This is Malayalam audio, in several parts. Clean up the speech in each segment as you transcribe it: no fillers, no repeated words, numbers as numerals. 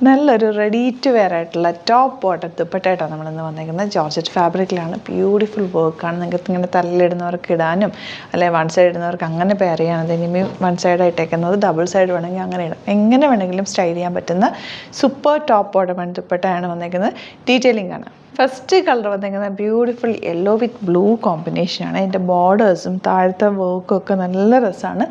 നല്ലൊരു റെഡി ടു വെയർ ആയിട്ടുള്ള ടോപ്പ് ബോട്ടം ദുപ്പട്ടയായിട്ടാണ് നമ്മളിന്ന് വന്നേക്കുന്നത്. ജോർജറ്റ് ഫാബ്രിക്കിലാണ്, ബ്യൂട്ടിഫുൾ വർക്കാണ്. നിങ്ങൾക്ക് ഇങ്ങനെ തലയിലിടുന്നവർക്ക് ഇടാനും അല്ലെങ്കിൽ വൺ സൈഡ് ഇടുന്നവർക്ക് അങ്ങനെ പെയർ ചെയ്യാനത്. ഇനിമി വൺ സൈഡ് ഇട്ടേക്കുന്നത് ഡബിൾ സൈഡ് വേണമെങ്കിൽ അങ്ങനെ ഇടാം. എങ്ങനെ വേണമെങ്കിലും സ്റ്റൈൽ ചെയ്യാൻ പറ്റുന്ന സൂപ്പർ ടോപ്പ് ബോട്ടം ദുപ്പട്ടയാണ് വന്നേക്കുന്നത്. ഡീറ്റെയിലിംഗ് ആണ്. ഫസ്റ്റ് കളർ വന്നിരിക്കുന്നത് ബ്യൂട്ടിഫുൾ യെല്ലോ വിത്ത് ബ്ലൂ കോമ്പിനേഷനാണ്. അതിൻ്റെ ബോർഡേഴ്സും താഴത്തെ വർക്കും ഒക്കെ നല്ല രസമാണ്.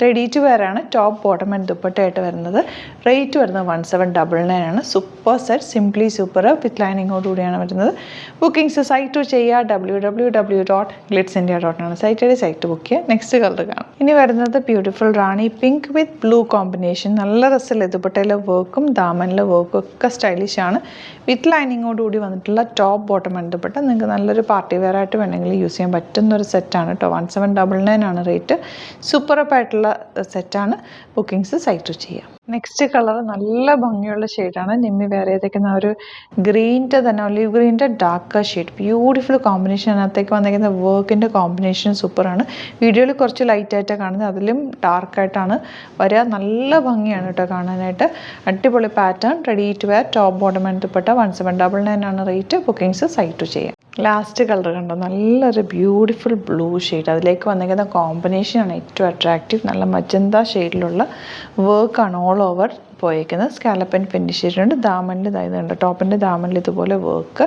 റെഡി ടു വെയർ ആണ്. ടോപ്പ് ബോട്ടം ആൻഡ് ദുപ്പട്ടയായിട്ട് വരുന്നത്. റേറ്റ് വരുന്നത് 1799 ആണ്. സൂപ്പർ സെറ്റ്, സിംപ്ലി സൂപ്പർ വിത്ത് ലൈനിങ്ങോടുകൂടിയാണ് വരുന്നത്. ബുക്കിംഗ്സ് സൈറ്റ് ചെയ്യുക www.glitzindia.in ആണ് സൈറ്റ് ബുക്ക് ചെയ്യുക. നെക്സ്റ്റ് കളർ കാണാം. ഇനി വരുന്നത് ബ്യൂട്ടിഫുൾ റാണി പിങ്ക് വിത്ത് ബ്ലൂ കോമ്പിനേഷൻ. നല്ല രസമല്ലേ? ദുപ്പട്ടയിലെ വർക്കും ദാമനിലെ വർക്കും ഒക്കെ സ്റ്റൈലിഷ് ആണ്. വിത്ത് ലൈനിങ്ങോടുകൂടി വന്നിട്ടുള്ള ടോപ്പ് ബോട്ടം ആൻഡ് ദുപ്പട്ട നിങ്ങൾക്ക് നല്ലൊരു പാർട്ടി വെയർ ആയിട്ട് വേണമെങ്കിൽ യൂസ് ചെയ്യാൻ പറ്റുന്നൊരു സെറ്റാണ് കേട്ടോ. 1799 ആണ് റേറ്റ്. സൂപ്പറപ്പായിട്ടുള്ള സെറ്റാണ്. ബുക്കിംഗ്സ് സൈറ്റ് ചെയ്യുക. നെക്സ്റ്റ് കളർ നല്ല ഭംഗിയുള്ള ഷെയ്ഡാണ്. നിമ്മി വേറെ ചെയ്തേക്കുന്ന ഒരു ഗ്രീൻ്റെ തന്നെ, ഒലിവ് ഗ്രീൻ്റെ ഡാർക്കർ ഷെയ്ഡ്. Beautiful combination. അതിനകത്തേക്ക് വന്നിരിക്കുന്ന വർക്കിൻ്റെ കോമ്പിനേഷൻ സൂപ്പറാണ്. വീഡിയോയിൽ കുറച്ച് ലൈറ്റായിട്ടാണ് കാണുന്നത്, അതിലും ഡാർക്കായിട്ടാണ് വരിക. നല്ല ഭംഗിയാണ് കേട്ടോ കാണാനായിട്ട്. അടിപൊളി pattern. Ready to wear top bottom and dupatta. 1799 ആണ് റേറ്റ്. ബുക്കിംഗ്സ് സൈറ്റ് ചെയ്യാം. ലാസ്റ്റ് കളർ കണ്ടോ, നല്ലൊരു ബ്യൂട്ടിഫുൾ ബ്ലൂ ഷെയ്ഡ്. അതിലേക്ക് വന്നിരിക്കുന്ന കോമ്പിനേഷനാണ് ഏറ്റവും അട്രാക്റ്റീവ്. നല്ല മജന്ത ഷെയ്ഡിലുള്ള വർക്കാണ് ഓൾ ഓവർ പോയേക്കുന്നത്. സ്കാലപ്പൻ ഫിനിഷ് ചെയ്തിട്ടുണ്ട്. ദാമനിൽ ഇതായതുണ്ട്, ടോപ്പിൻ്റെ ദാമനിൽ ഇതുപോലെ വർക്ക്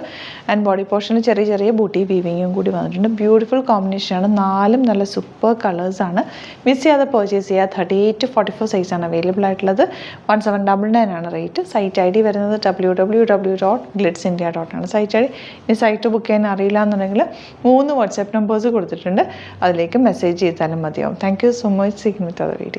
ആൻഡ് ബോഡി പോർഷനിൽ ചെറിയ ചെറിയ ബൂട്ടി വീവിങ്ങും കൂടി വന്നിട്ടുണ്ട്. ബ്യൂട്ടിഫുൾ കോമ്പിനേഷനാണ്. നാലും നല്ല സൂപ്പർ കളേഴ്സാണ്. മിസ് ചെയ്യാതെ പർച്ചേസ് ചെയ്യുക. 38 to 44 സൈസാണ് അവൈലബിൾ ആയിട്ടുള്ളത്. 1799 ആണ് റേറ്റ്. സൈറ്റ് ഐ ഡി വരുന്നത് www.glitzindia.in ആണ് സൈറ്റ് ഐ ഡി. ഇനി സൈറ്റ് ബുക്ക് ചെയ്യാൻ അറിയില്ല എന്നുണ്ടെങ്കിൽ 3 വാട്സാപ്പ് നമ്പേഴ്സ് കൊടുത്തിട്ടുണ്ട്, അതിലേക്ക് മെസ്സേജ് ചെയ്താലും മതിയാവും. Thank you so much. Seeking with other video.